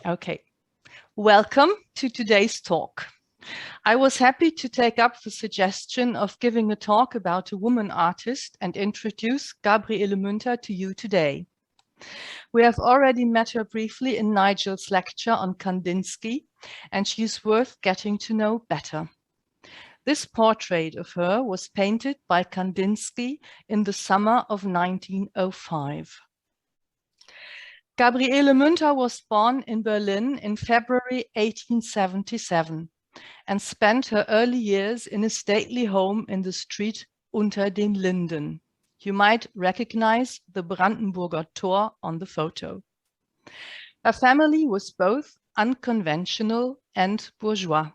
Okay, welcome to today's talk. I was happy to take up the suggestion of giving a talk about a woman artist and introduce Gabriele Münter to you today. We have already met her briefly in Nigel's lecture on Kandinsky, and she's worth getting to know better. This portrait of her was painted by Kandinsky in the summer of 1905. Gabriele Münter was born in Berlin in February 1877 and spent her early years in a stately home in the street Unter den Linden. You might recognize the Brandenburger Tor on the photo. Her family was both unconventional and bourgeois.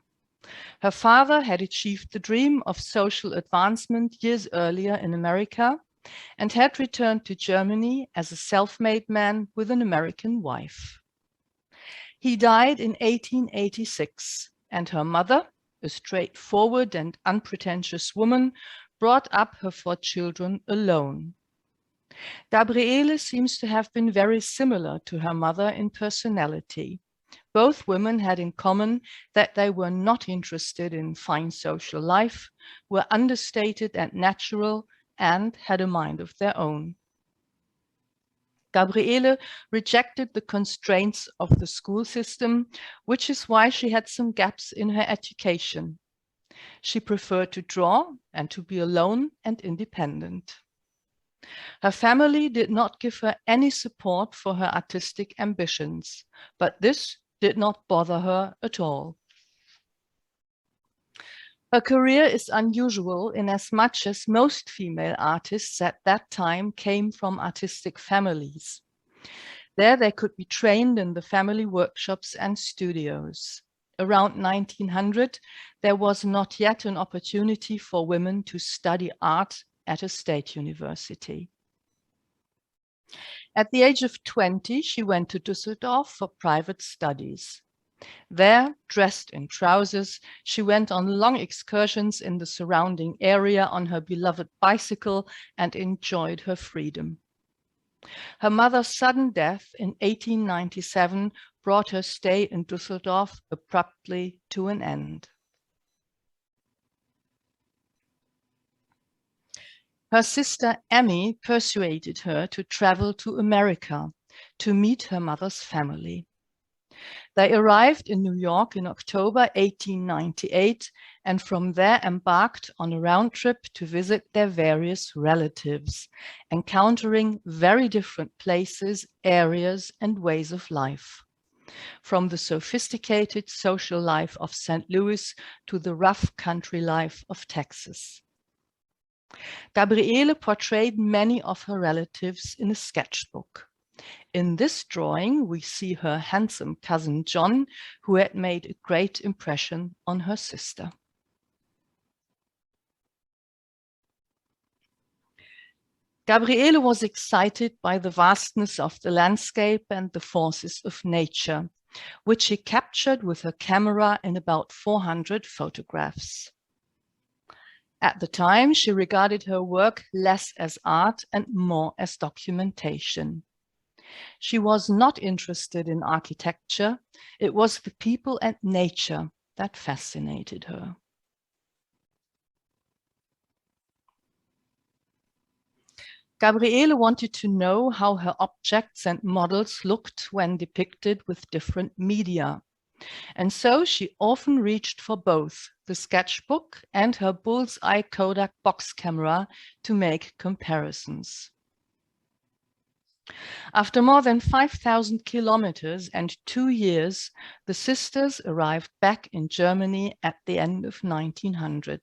Her father had achieved the dream of social advancement years earlier in America and had returned to Germany as a self-made man with an American wife. He died in 1886, and her mother, a straightforward and unpretentious woman, brought up her 4 children alone. Gabriele seems to have been very similar to her mother in personality. Both women had in common that they were not interested in fine social life, were understated and natural, and had a mind of their own. Gabriele rejected the constraints of the school system, which is why she had some gaps in her education. She preferred to draw and to be alone and independent. Her family did not give her any support for her artistic ambitions, but this did not bother her at all. Her career is unusual in as much as most female artists at that time came from artistic families. There they could be trained in the family workshops and studios. Around 1900, there was not yet an opportunity for women to study art at a state university. At the age of 20, she went to Düsseldorf for private studies. There, dressed in trousers, she went on long excursions in the surrounding area on her beloved bicycle and enjoyed her freedom. Her mother's sudden death in 1897 brought her stay in Düsseldorf abruptly to an end. Her sister Emmy persuaded her to travel to America to meet her mother's family. They arrived in New York in October 1898 and from there embarked on a round trip to visit their various relatives, encountering very different places, areas, and ways of life. From the sophisticated social life of St. Louis to the rough country life of Texas. Gabriele portrayed many of her relatives in a sketchbook. In this drawing, we see her handsome cousin John, who had made a great impression on her sister. Gabriele was excited by the vastness of the landscape and the forces of nature, which she captured with her camera in about 400 photographs. At the time, she regarded her work less as art and more as documentation. She was not interested in architecture. It was the people and nature that fascinated her. Gabriele wanted to know how her objects and models looked when depicted with different media. And so she often reached for both the sketchbook and her bullseye Kodak box camera to make comparisons. After more than 5,000 kilometers and 2 years, the sisters arrived back in Germany at the end of 1900.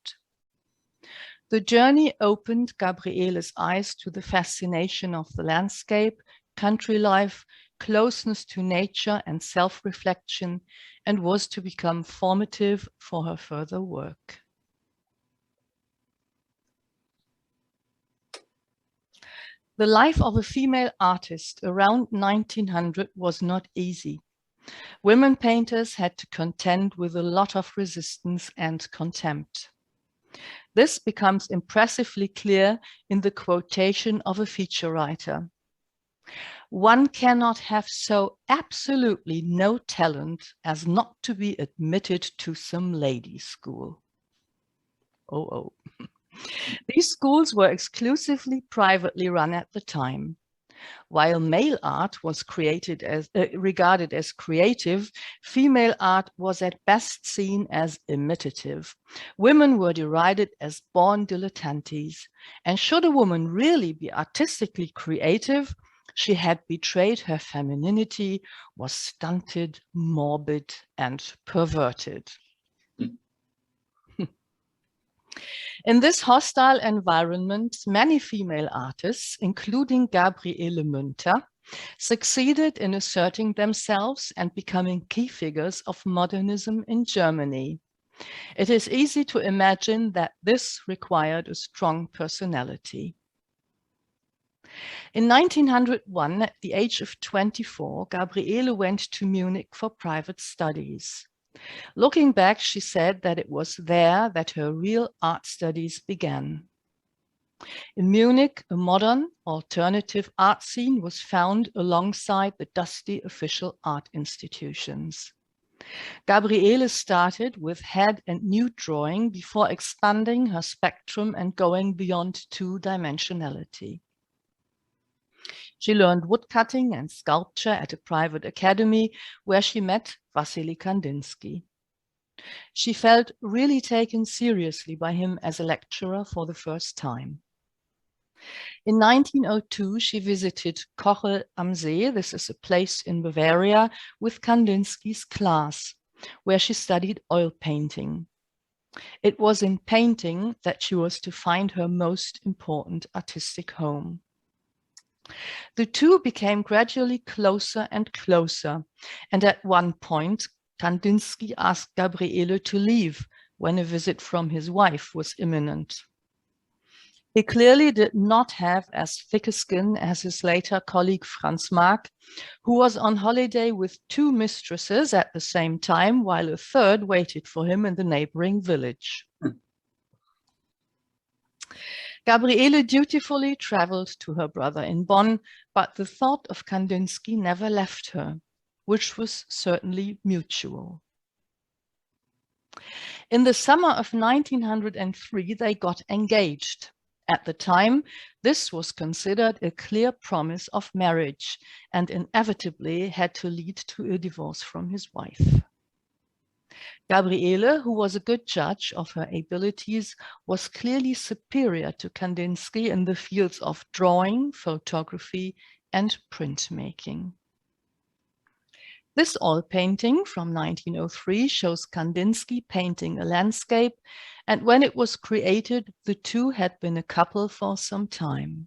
The journey opened Gabriele's eyes to the fascination of the landscape, country life, closeness to nature and self-reflection, and was to become formative for her further work. The life of a female artist around 1900 was not easy. Women painters had to contend with a lot of resistance and contempt. This becomes impressively clear in the quotation of a feature writer. One cannot have so absolutely no talent as not to be admitted to some ladies' school. Oh. These schools were exclusively privately run at the time. While male art was regarded as creative, female art was at best seen as imitative. Women were derided as born dilettantes, and should a woman really be artistically creative, she had betrayed her femininity, was stunted, morbid, and perverted. In this hostile environment, many female artists, including Gabriele Münter, succeeded in asserting themselves and becoming key figures of modernism in Germany. It is easy to imagine that this required a strong personality. In 1901, at the age of 24, Gabriele went to Munich for private studies. Looking back, she said that it was there that her real art studies began. In Munich, a modern, alternative art scene was found alongside the dusty official art institutions. Gabriele started with head and nude drawing before expanding her spectrum and going beyond two-dimensionality. She learned woodcutting and sculpture at a private academy where she met Wassily Kandinsky. She felt really taken seriously by him as a lecturer for the first time. In 1902, she visited Kochel am See, this is a place in Bavaria, with Kandinsky's class, where she studied oil painting. It was in painting that she was to find her most important artistic home. The two became gradually closer and closer, and at one point, Kandinsky asked Gabriele to leave when a visit from his wife was imminent. He clearly did not have as thick a skin as his later colleague Franz Marc, who was on holiday with two mistresses at the same time, while a third waited for him in the neighboring village. Gabriele dutifully traveled to her brother in Bonn, but the thought of Kandinsky never left her, which was certainly mutual. In the summer of 1903, they got engaged. At the time, this was considered a clear promise of marriage and inevitably had to lead to a divorce from his wife. Gabriele, who was a good judge of her abilities, was clearly superior to Kandinsky in the fields of drawing, photography, and printmaking. This oil painting from 1903 shows Kandinsky painting a landscape, and when it was created, the two had been a couple for some time.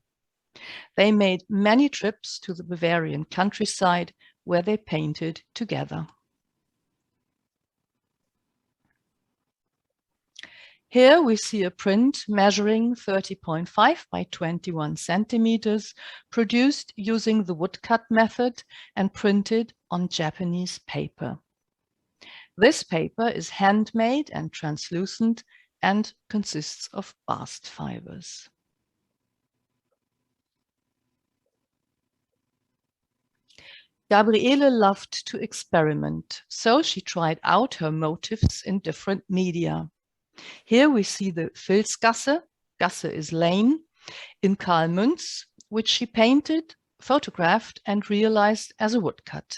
They made many trips to the Bavarian countryside where they painted together. Here we see a print measuring 30.5 by 21 centimeters, produced using the woodcut method and printed on Japanese paper. This paper is handmade and translucent and consists of bast fibers. Gabriele loved to experiment, so she tried out her motifs in different media. Here we see the Filzgasse, Gasse is lane, in Karl Münz, which she painted, photographed, and realized as a woodcut.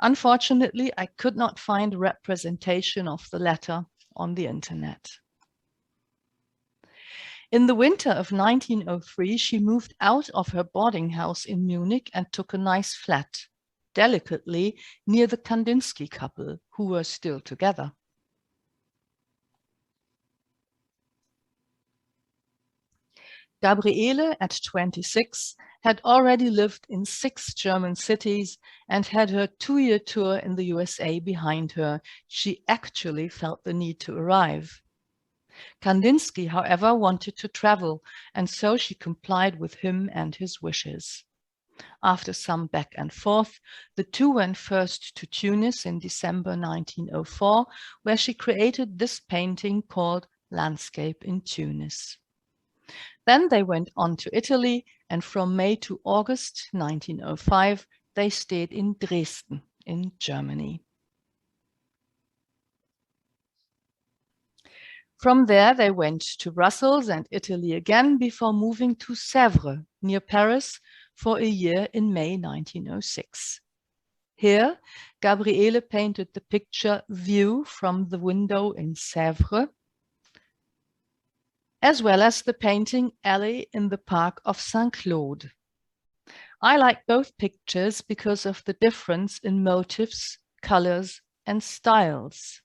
Unfortunately, I could not find a representation of the latter on the internet. In the winter of 1903, she moved out of her boarding house in Munich and took a nice flat, delicately near the Kandinsky couple, who were still together. Gabriele, at 26, had already lived in 6 German cities and had her 2-year tour in the USA behind her. She actually felt the need to arrive. Kandinsky, however, wanted to travel, and so she complied with him and his wishes. After some back and forth, the two went first to Tunis in December 1904, where she created this painting called Landscape in Tunis. Then they went on to Italy, and from May to August 1905, they stayed in Dresden, in Germany. From there, they went to Brussels and Italy again before moving to Sèvres, near Paris, for a year in May 1906. Here, Gabriele painted the picture View from the Window in Sèvres, as well as the painting Alley in the Park of Saint-Claude. I like both pictures because of the difference in motifs, colors, and styles.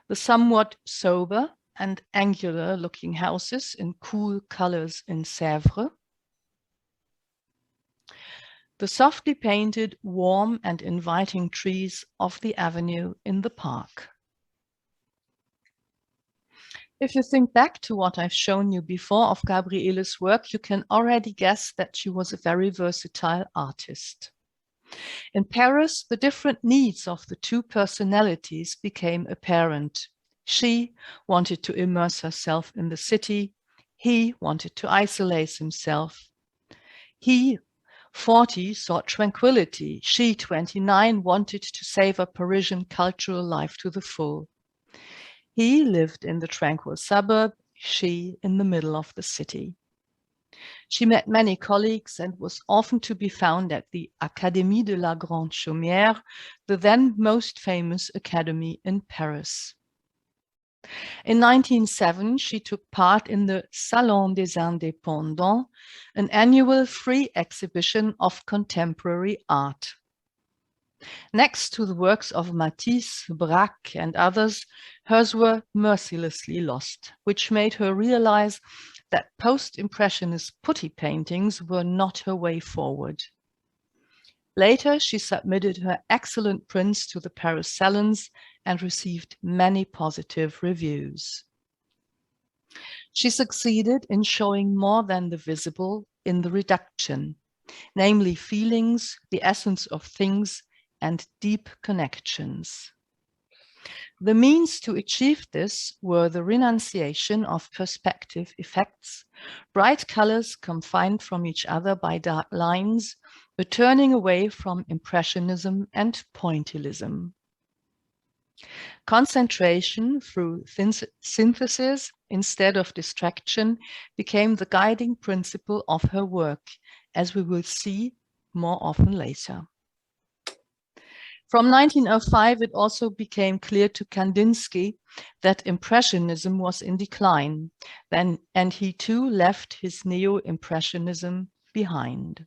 The somewhat sober and angular-looking houses in cool colors in Sèvres. The softly painted, warm and inviting trees of the avenue in the park. If you think back to what I've shown you before of Gabriele's work, you can already guess that she was a very versatile artist. In Paris, the different needs of the two personalities became apparent. She wanted to immerse herself in the city. He wanted to isolate himself. He, 40, sought tranquility. She, 29, wanted to savor Parisian cultural life to the full. He lived in the tranquil suburb, she in the middle of the city. She met many colleagues and was often to be found at the Académie de la Grande Chaumière, the then most famous academy in Paris. In 1907, she took part in the Salon des Indépendants, an annual free exhibition of contemporary art. Next to the works of Matisse, Braque, and others, hers were mercilessly lost, which made her realize that post-impressionist putty paintings were not her way forward. Later, she submitted her excellent prints to the Paris salons and received many positive reviews. She succeeded in showing more than the visible in the reduction, namely feelings, the essence of things, and deep connections. The means to achieve this were the renunciation of perspective effects, bright colors confined from each other by dark lines, a turning away from impressionism and pointillism. Concentration through synthesis instead of distraction became the guiding principle of her work, as we will see more often later. From 1905, it also became clear to Kandinsky that Impressionism was in decline, and he too left his neo-Impressionism behind.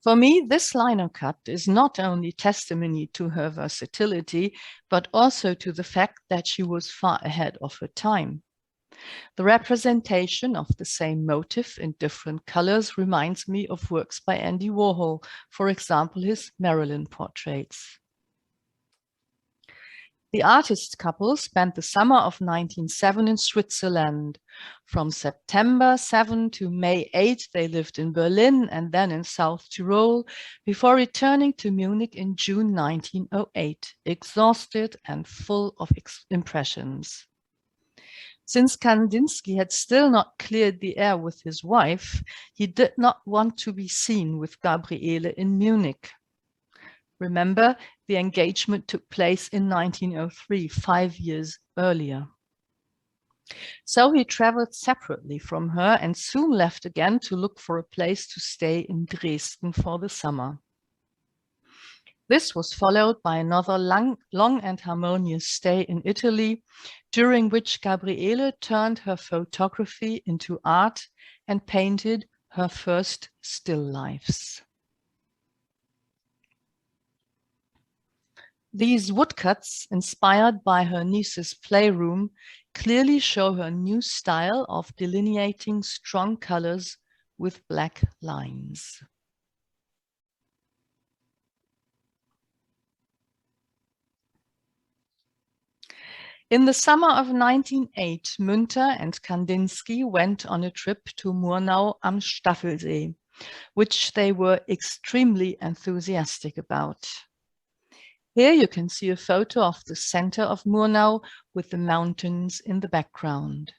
For me, this lino cut is not only testimony to her versatility, but also to the fact that she was far ahead of her time. The representation of the same motif in different colors reminds me of works by Andy Warhol, for example, his Marilyn portraits. The artist couple spent the summer of 1907 in Switzerland. From September 7 to May 8, they lived in Berlin and then in South Tyrol before returning to Munich in June 1908, exhausted and full of impressions. Since Kandinsky had still not cleared the air with his wife, he did not want to be seen with Gabriele in Munich. Remember, the engagement took place in 1903, 5 years earlier. So he traveled separately from her and soon left again to look for a place to stay in Dresden for the summer. This was followed by another long and harmonious stay in Italy, during which Gabriele turned her photography into art and painted her first still lifes. These woodcuts, inspired by her niece's playroom, clearly show her new style of delineating strong colors with black lines. In the summer of 1908, Münter and Kandinsky went on a trip to Murnau am Staffelsee, which they were extremely enthusiastic about. Here you can see a photo of the center of Murnau with the mountains in the background.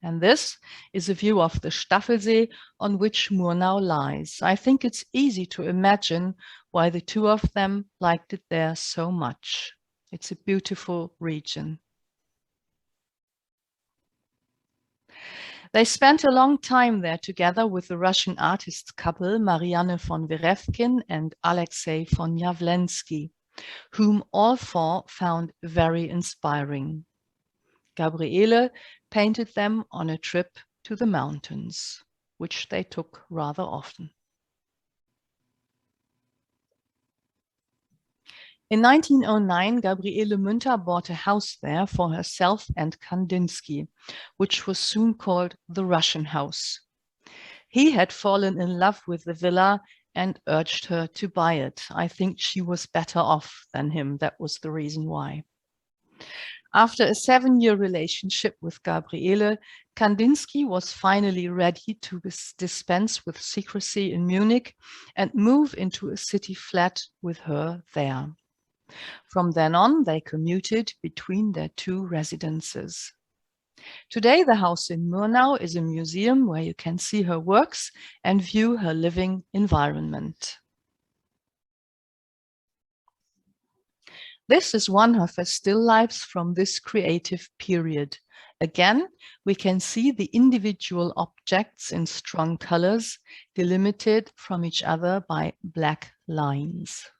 And this is a view of the Staffelsee on which Murnau lies. I think it's easy to imagine why the two of them liked it there so much. It's a beautiful region. They spent a long time there together with the Russian artist couple Mariana von Virevkin and Alexei von Yavlensky, whom all four found very inspiring. Gabriele painted them on a trip to the mountains, which they took rather often. In 1909, Gabriele Münter bought a house there for herself and Kandinsky, which was soon called the Russian house. He had fallen in love with the villa and urged her to buy it. I think she was better off than him. That was the reason why. After a 7-year relationship with Gabriele, Kandinsky was finally ready to dispense with secrecy in Munich and move into a city flat with her there. From then on, they commuted between their two residences. Today, the house in Murnau is a museum where you can see her works and view her living environment. This is one of her still lifes from this creative period. Again, we can see the individual objects in strong colors, delimited from each other by black lines.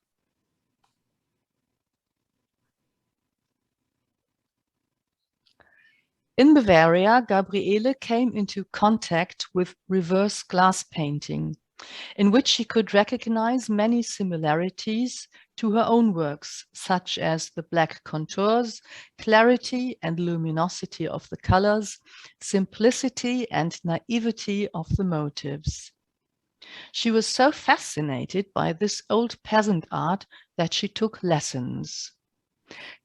In Bavaria, Gabriele came into contact with reverse glass painting, in which she could recognize many similarities to her own works, such as the black contours, clarity and luminosity of the colors, simplicity and naivety of the motives. She was so fascinated by this old peasant art that she took lessons.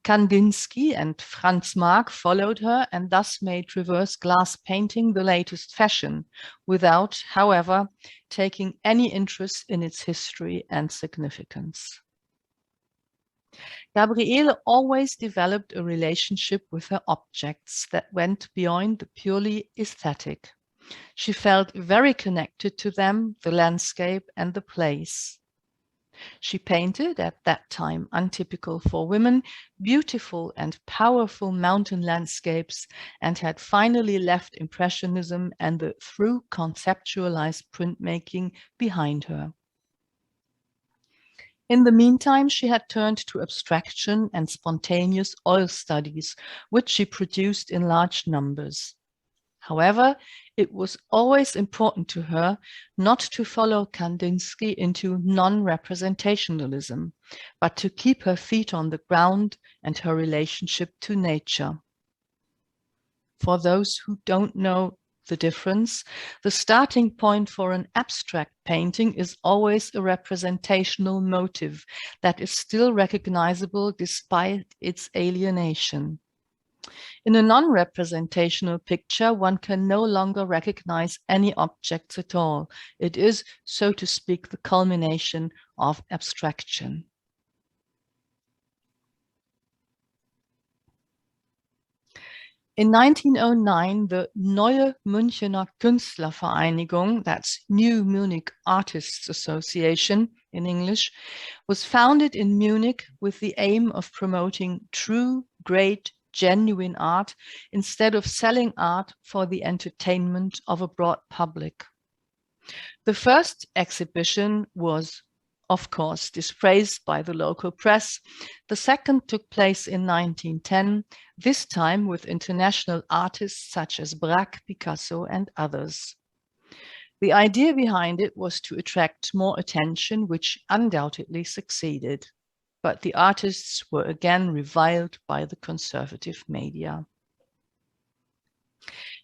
Kandinsky and Franz Marc followed her and thus made reverse glass painting the latest fashion, without, however, taking any interest in its history and significance. Gabriele always developed a relationship with her objects that went beyond the purely aesthetic. She felt very connected to them, the landscape and the place. She painted, at that time untypical for women, beautiful and powerful mountain landscapes, and had finally left Impressionism and the through conceptualized printmaking behind her. In the meantime, she had turned to abstraction and spontaneous oil studies, which she produced in large numbers. However, it was always important to her not to follow Kandinsky into non-representationalism, but to keep her feet on the ground and her relationship to nature. For those who don't know the difference, the starting point for an abstract painting is always a representational motive that is still recognizable despite its alienation. In a non-representational picture, one can no longer recognize any objects at all. It is, so to speak, the culmination of abstraction. In 1909, the Neue Münchener Künstlervereinigung, that's New Munich Artists Association in English, was founded in Munich with the aim of promoting true, great, genuine art instead of selling art for the entertainment of a broad public. The first exhibition was, of course, dispraised by the local press. The second took place in 1910, this time with international artists such as Braque, Picasso, and others. The idea behind it was to attract more attention, which undoubtedly succeeded. But the artists were again reviled by the conservative media.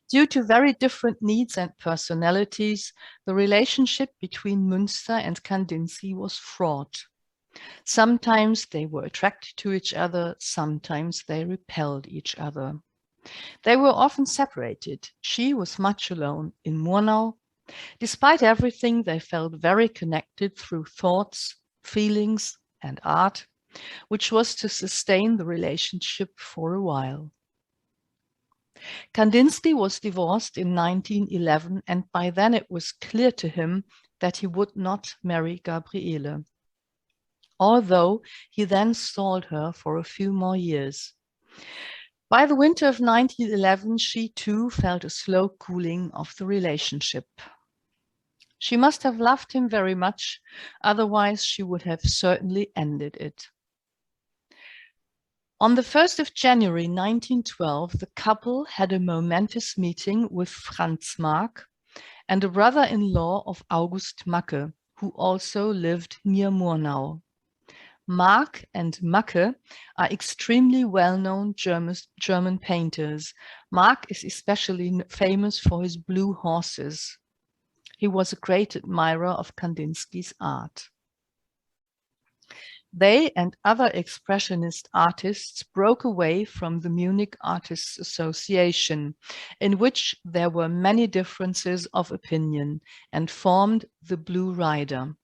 Due to very different needs and personalities, the relationship between Münster and Kandinsky was fraught. Sometimes they were attracted to each other, sometimes they repelled each other. They were often separated. She was much alone in Murnau. Despite everything, they felt very connected through thoughts, feelings, and art, which was to sustain the relationship for a while. Kandinsky was divorced in 1911, and by then it was clear to him that he would not marry Gabriele, although he then stalled her for a few more years. By the winter of 1911, she too felt a slow cooling of the relationship. She must have loved him very much, otherwise she would have certainly ended it. On the 1st of January 1912, the couple had a momentous meeting with Franz Marc and a brother-in-law of August Macke, who also lived near Murnau. Marc and Macke are extremely well-known German painters. Marc is especially famous for his blue horses. He was a great admirer of Kandinsky's art. They and other expressionist artists broke away from the Munich Artists Association, in which there were many differences of opinion, and formed the Blue Rider,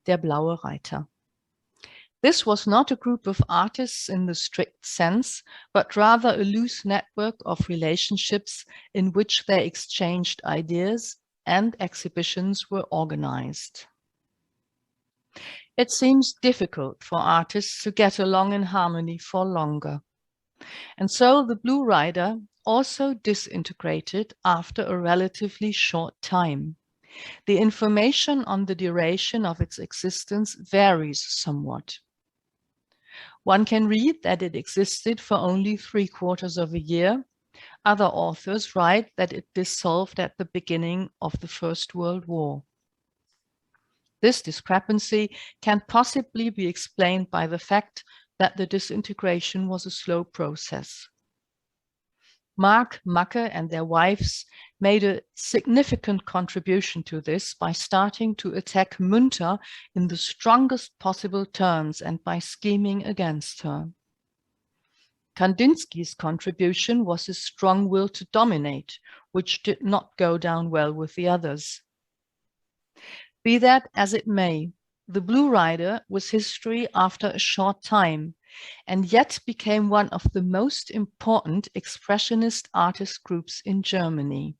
der blaue Reiter. This was not a group of artists in the strict sense, but rather a loose network of relationships in which they exchanged ideas and exhibitions were organized. It seems difficult for artists to get along in harmony for longer. And so the Blue Rider also disintegrated after a relatively short time. The information on the duration of its existence varies somewhat. One can read that it existed for only 3/4 of a year. Other authors write that it dissolved at the beginning of the First World War. This discrepancy can possibly be explained by the fact that the disintegration was a slow process. Marc, Macke, and their wives made a significant contribution to this by starting to attack Münter in the strongest possible terms and by scheming against her. Kandinsky's contribution was his strong will to dominate, which did not go down well with the others. Be that as it may, the Blue Rider was history after a short time, and yet became one of the most important expressionist artist groups in Germany.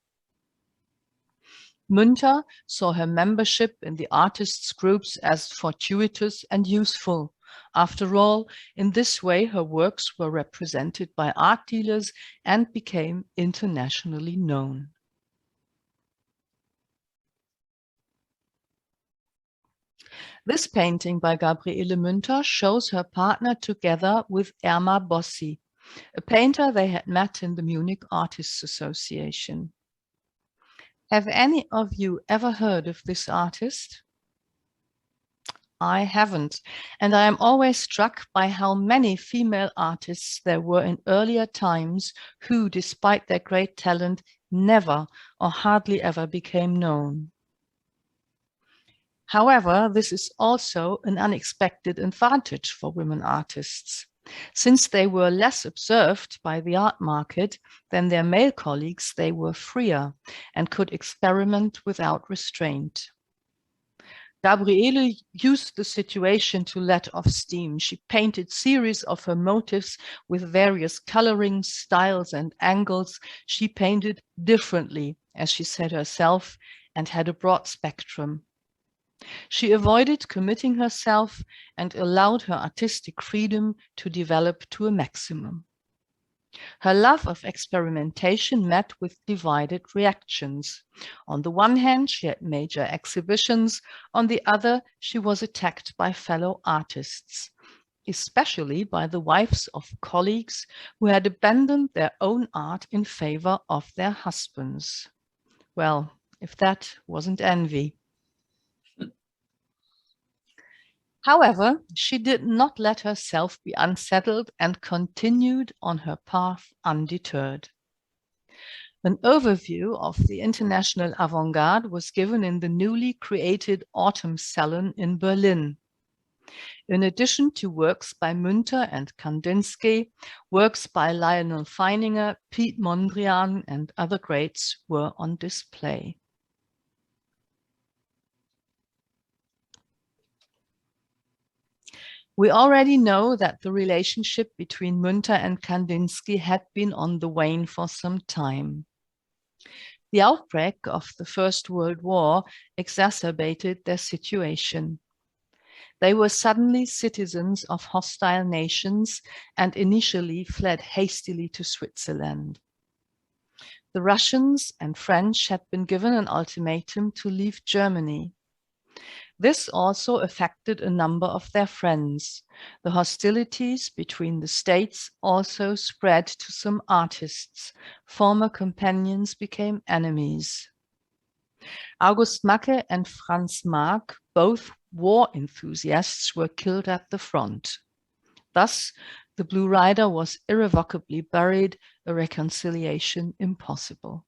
Münter saw her membership in the artists' groups as fortuitous and useful. After all, in this way her works were represented by art dealers and became internationally known. This painting by Gabriele Münter shows her partner together with Erma Bossi, a painter they had met in the Munich Artists Association. Have any of you ever heard of this artist? I haven't, and I am always struck by how many female artists there were in earlier times who, despite their great talent, never or hardly ever became known. However, this is also an unexpected advantage for women artists. Since they were less observed by the art market than their male colleagues, they were freer and could experiment without restraint. Gabriele used the situation to let off steam. She painted series of her motifs with various colorings, styles, and angles. She painted differently, as she said herself, and had a broad spectrum. She avoided committing herself and allowed her artistic freedom to develop to a maximum. Her love of experimentation met with divided reactions. On the one hand, she had major exhibitions. On the other, she was attacked by fellow artists, especially by the wives of colleagues who had abandoned their own art in favor of their husbands. Well, if that wasn't envy. However, she did not let herself be unsettled and continued on her path undeterred. An overview of the international avant-garde was given in the newly created Autumn Salon in Berlin. In addition to works by Münter and Kandinsky, works by Lionel Feininger, Piet Mondrian, and other greats were on display. We already know that the relationship between Münter and Kandinsky had been on the wane for some time. The outbreak of the First World War exacerbated their situation. They were suddenly citizens of hostile nations and initially fled hastily to Switzerland. The Russians and French had been given an ultimatum to leave Germany. This also affected a number of their friends. The hostilities between the states also spread to some artists. Former companions became enemies. August Macke and Franz Marc, both war enthusiasts, were killed at the front. Thus, the Blue Rider was irrevocably buried, a reconciliation impossible.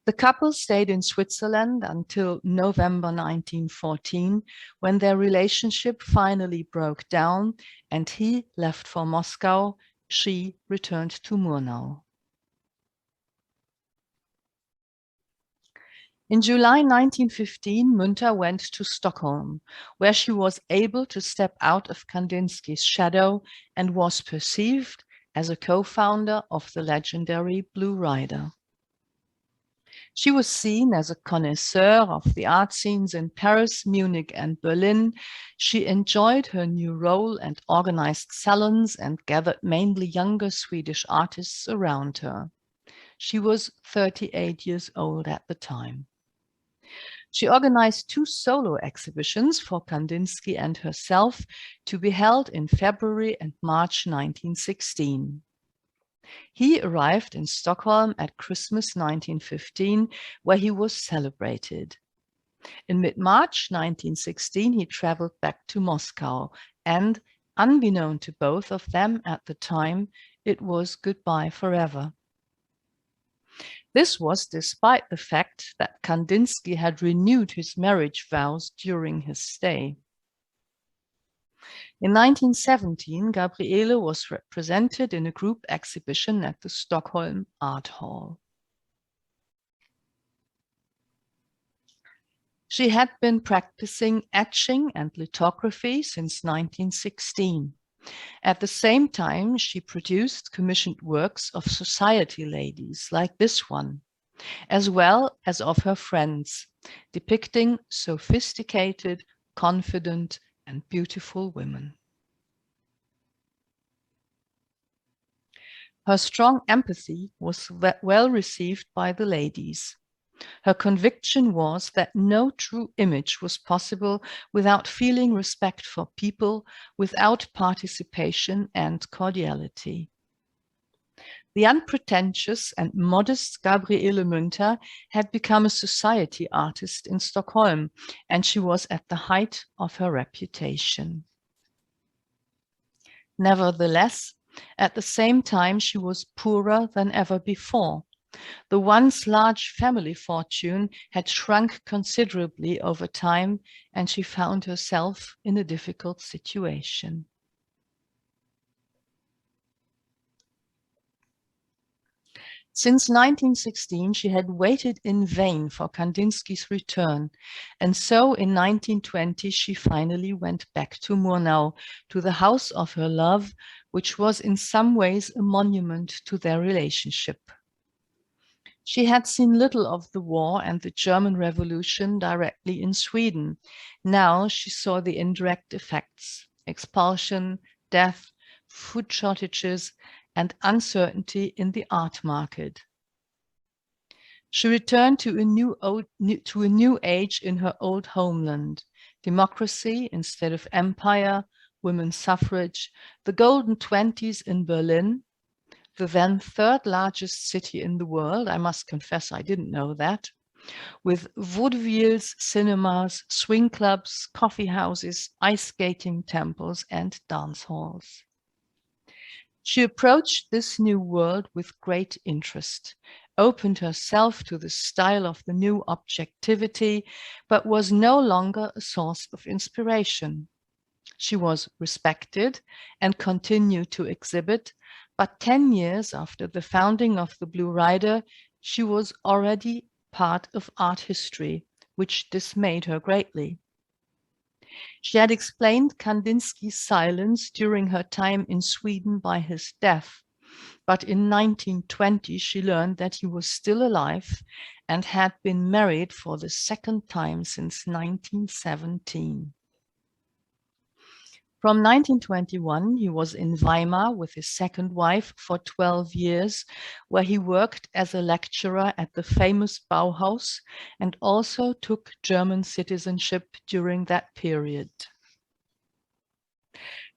The couple stayed in Switzerland until November 1914, when their relationship finally broke down and he left for Moscow. She returned to Murnau. In July 1915, Münter went to Stockholm, where she was able to step out of Kandinsky's shadow and was perceived as a co-founder of the legendary Blue Rider. She was seen as a connoisseur of the art scenes in Paris, Munich, and Berlin. She enjoyed her new role and organized salons and gathered mainly younger Swedish artists around her. She was 38 years old at the time. She organized 2 solo exhibitions for Kandinsky and herself to be held in February and March 1916. He arrived in Stockholm at Christmas 1915, where he was celebrated. In mid-March 1916, he traveled back to Moscow, and unbeknown to both of them at the time, it was goodbye forever. This was despite the fact that Kandinsky had renewed his marriage vows during his stay. In 1917, Gabriele was represented in a group exhibition at the Stockholm Art Hall. She had been practicing etching and lithography since 1916. At the same time, she produced commissioned works of society ladies like this one, as well as of her friends, depicting sophisticated, confident, and beautiful women. Her strong empathy was well received by the ladies. Her conviction was that no true image was possible without feeling respect for people, without participation and cordiality. The unpretentious and modest Gabriele Münter had become a society artist in Stockholm, and she was at the height of her reputation. Nevertheless, at the same time, she was poorer than ever before. The once large family fortune had shrunk considerably over time, and she found herself in a difficult situation. Since 1916, she had waited in vain for Kandinsky's return, and so in 1920 she finally went back to Murnau, to the house of her love, which was in some ways a monument to their relationship. She had seen little of the war and the German Revolution directly in Sweden. Now she saw the indirect effects: expulsion, death, food shortages, and uncertainty in the art market. She returned to a new age in her old homeland: democracy instead of empire, women's suffrage, the golden 20s in Berlin, the then 3rd largest city in the world. I must confess I didn't know that, with vaudevilles, cinemas, swing clubs, coffee houses, ice skating temples, and dance halls. She approached this new world with great interest, opened herself to the style of the new objectivity, but was no longer a source of inspiration. She was respected and continued to exhibit, but 10 years after the founding of the Blue Rider, she was already part of art history, which dismayed her greatly. She had explained Kandinsky's silence during her time in Sweden by his death, but in 1920 she learned that he was still alive and had been married for the second time since 1917. From 1921, he was in Weimar with his second wife for 12 years, where he worked as a lecturer at the famous Bauhaus and also took German citizenship during that period.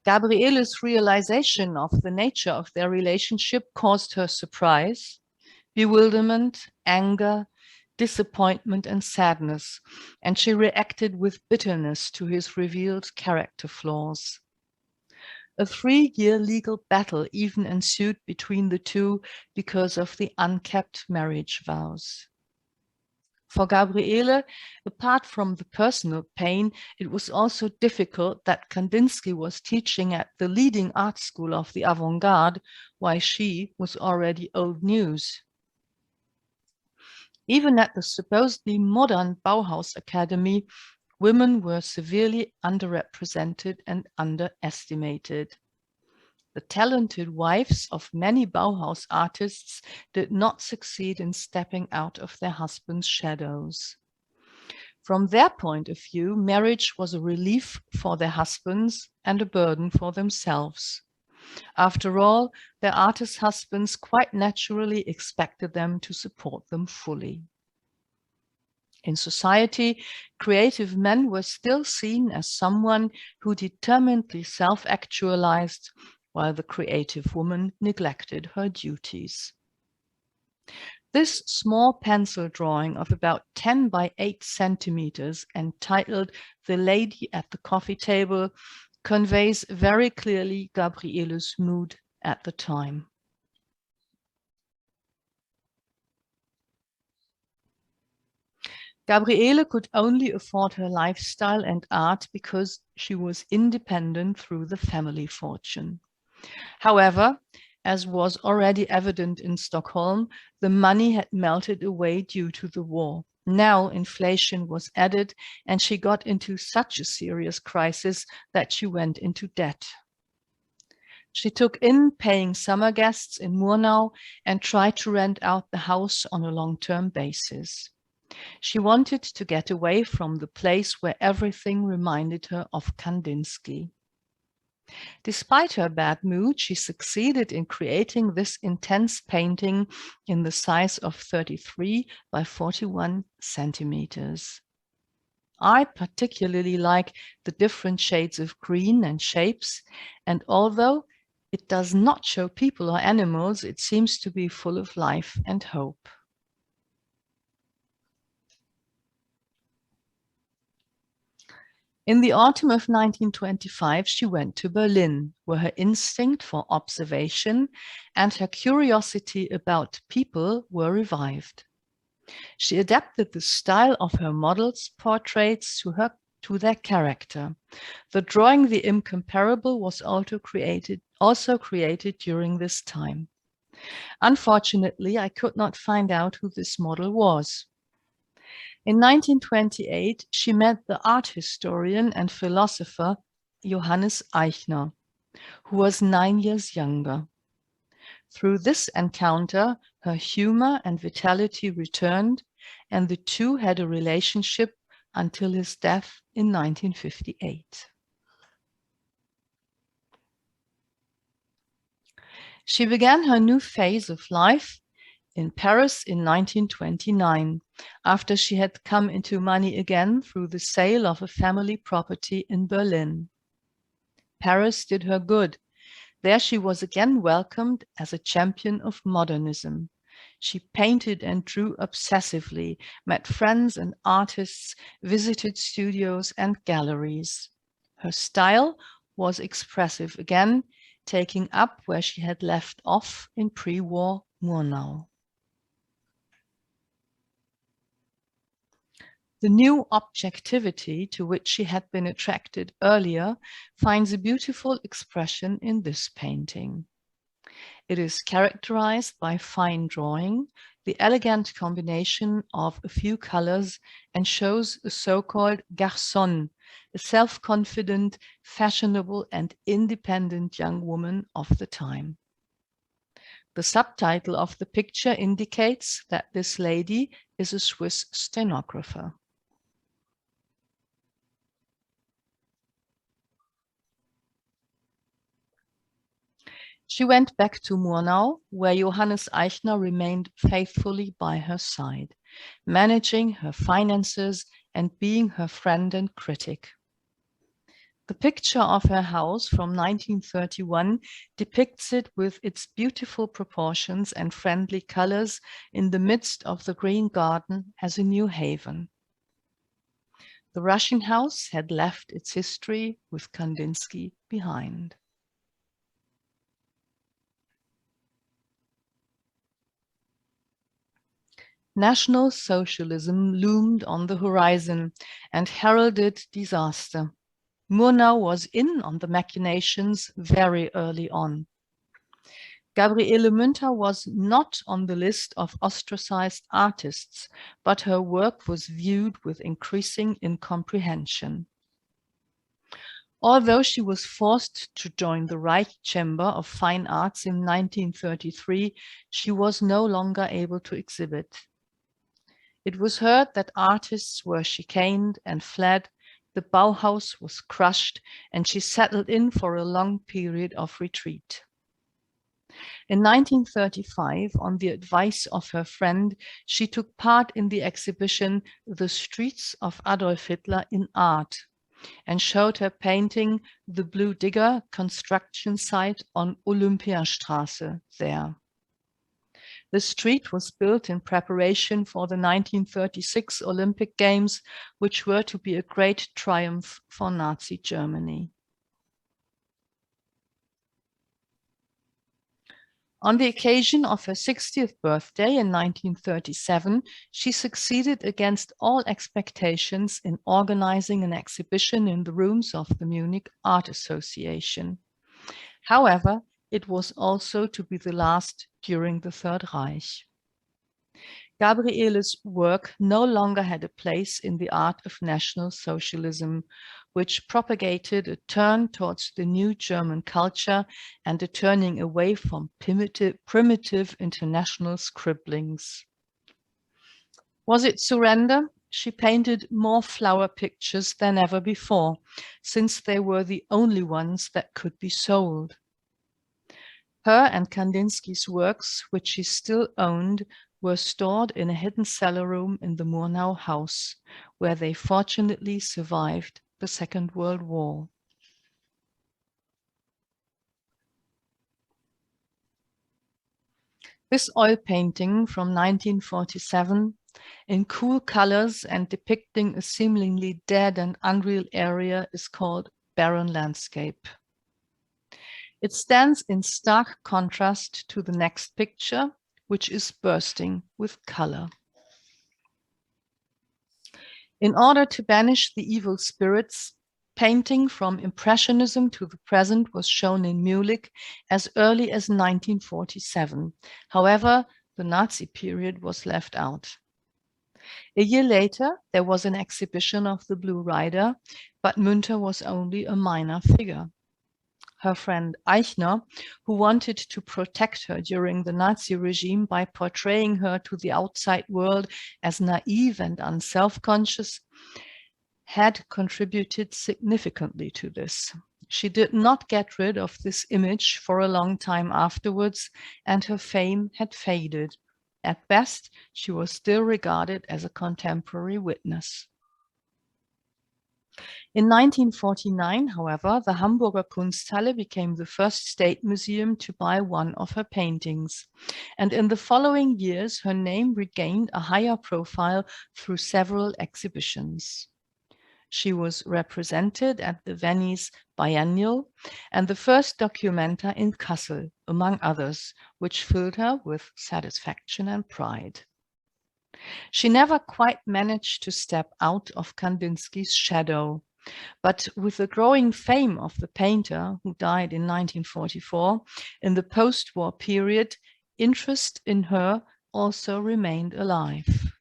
Gabriele's realization of the nature of their relationship caused her surprise, bewilderment, anger, disappointment, and sadness, and she reacted with bitterness to his revealed character flaws. A 3-year legal battle even ensued between the two because of the unkept marriage vows. For Gabriele, apart from the personal pain, it was also difficult that Kandinsky was teaching at the leading art school of the avant-garde, while she was already old news. Even at the supposedly modern Bauhaus Academy, women were severely underrepresented and underestimated. The talented wives of many Bauhaus artists did not succeed in stepping out of their husbands' shadows. From their point of view, marriage was a relief for their husbands and a burden for themselves. After all, their artist husbands quite naturally expected them to support them fully. In society, creative men were still seen as someone who determinedly self-actualized, while the creative woman neglected her duties. This small pencil drawing of about 10 by 8 centimeters, entitled "The Lady at the Coffee Table," conveys very clearly Gabriele's mood at the time. Gabriele could only afford her lifestyle and art because she was independent through the family fortune. However, as was already evident in Stockholm, the money had melted away due to the war. Now inflation was added, and she got into such a serious crisis that she went into debt. She took in paying summer guests in Murnau and tried to rent out the house on a long-term basis. She wanted to get away from the place where everything reminded her of Kandinsky. Despite her bad mood, she succeeded in creating this intense painting in the size of 33 by 41 centimeters. I particularly like the different shades of green and shapes, and although it does not show people or animals, it seems to be full of life and hope. In the autumn of 1925, she went to Berlin, where her instinct for observation and her curiosity about people were revived. She adapted the style of her models' portraits to their character. The drawing "The Incomparable" was also created during this time. Unfortunately, I could not find out who this model was. In 1928, she met the art historian and philosopher Johannes Eichner, who was 9 years younger. Through this encounter, her humor and vitality returned, and the two had a relationship until his death in 1958. She began her new phase of life in Paris in 1929, after she had come into money again through the sale of a family property in Berlin. Paris did her good. There she was again welcomed as a champion of modernism. She painted and drew obsessively, met friends and artists, visited studios and galleries. Her style was expressive again, taking up where she had left off in pre-war Murnau. The new objectivity to which she had been attracted earlier finds a beautiful expression in this painting. It is characterized by fine drawing, the elegant combination of a few colors, and shows a so-called garçon, a self-confident, fashionable and independent young woman of the time. The subtitle of the picture indicates that this lady is a Swiss stenographer. She went back to Murnau, where Johannes Eichner remained faithfully by her side, managing her finances and being her friend and critic. The picture of her house from 1931 depicts it with its beautiful proportions and friendly colors in the midst of the green garden as a new haven. The Russian house had left its history with Kandinsky behind. National Socialism loomed on the horizon and heralded disaster. Murnau was in on the machinations very early on. Gabriele Münter was not on the list of ostracized artists, but her work was viewed with increasing incomprehension. Although she was forced to join the Reich Chamber of Fine Arts in 1933, she was no longer able to exhibit. It was heard that artists were chicaned and fled, the Bauhaus was crushed, and she settled in for a long period of retreat. In 1935, on the advice of her friend, she took part in the exhibition The Streets of Adolf Hitler in Art and showed her painting The Blue Digger construction site on Olympiastraße there. The street was built in preparation for the 1936 Olympic Games, which were to be a great triumph for Nazi Germany. On the occasion of her 60th birthday in 1937, she succeeded against all expectations in organizing an exhibition in the rooms of the Munich Art Association. However, it was also to be the last during the Third Reich. Gabriele's work no longer had a place in the art of National Socialism, which propagated a turn towards the new German culture and a turning away from primitive international scribblings. Was it surrender? She painted more flower pictures than ever before, since they were the only ones that could be sold. Her and Kandinsky's works, which she still owned, were stored in a hidden cellar room in the Murnau house, where they fortunately survived the Second World War. This oil painting from 1947, in cool colors and depicting a seemingly dead and unreal area, is called Barren Landscape. It stands in stark contrast to the next picture, which is bursting with color. In order to banish the evil spirits, painting from Impressionism to the present was shown in Munich as early as 1947. However, the Nazi period was left out. A year later, there was an exhibition of the Blue Rider, but Münter was only a minor figure. Her friend Eichner, who wanted to protect her during the Nazi regime by portraying her to the outside world as naive and unself-conscious, had contributed significantly to this. She did not get rid of this image for a long time afterwards, and her fame had faded. At best, she was still regarded as a contemporary witness. In 1949, however, the Hamburger Kunsthalle became the first state museum to buy one of her paintings. And in the following years, her name regained a higher profile through several exhibitions. She was represented at the Venice Biennial and the first Documenta in Kassel, among others, which filled her with satisfaction and pride. She never quite managed to step out of Kandinsky's shadow, but with the growing fame of the painter, who died in 1944, in the post-war period, interest in her also remained alive.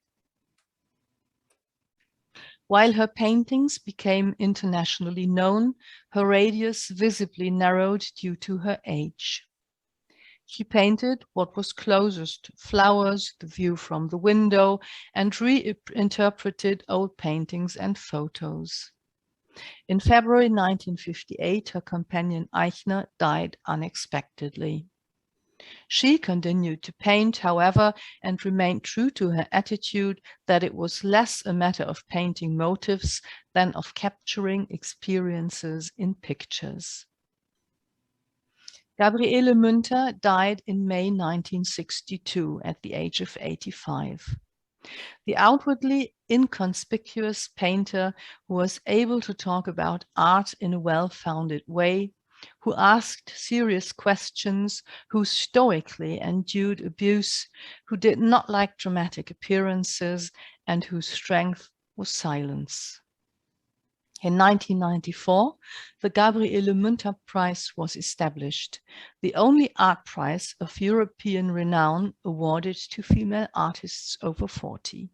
While her paintings became internationally known, her radius visibly narrowed due to her age. She painted what was closest to flowers, the view from the window, and reinterpreted old paintings and photos. In February 1958, her companion Eichner died unexpectedly. She continued to paint, however, and remained true to her attitude that it was less a matter of painting motifs than of capturing experiences in pictures. Gabriele Münter died in May 1962 at the age of 85. The outwardly inconspicuous painter who was able to talk about art in a well-founded way, who asked serious questions, who stoically endured abuse, who did not like dramatic appearances, and whose strength was silence. In 1994, the Gabriele Münter Prize was established, the only art prize of European renown awarded to female artists over 40.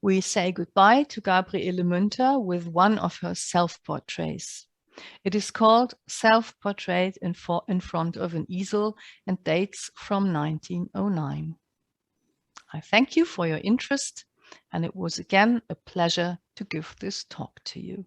We say goodbye to Gabriele Münter with one of her self-portraits. It is called Self-Portrait in Front of an Easel and dates from 1909. I thank you for your interest, and it was again a pleasure to give this talk to you.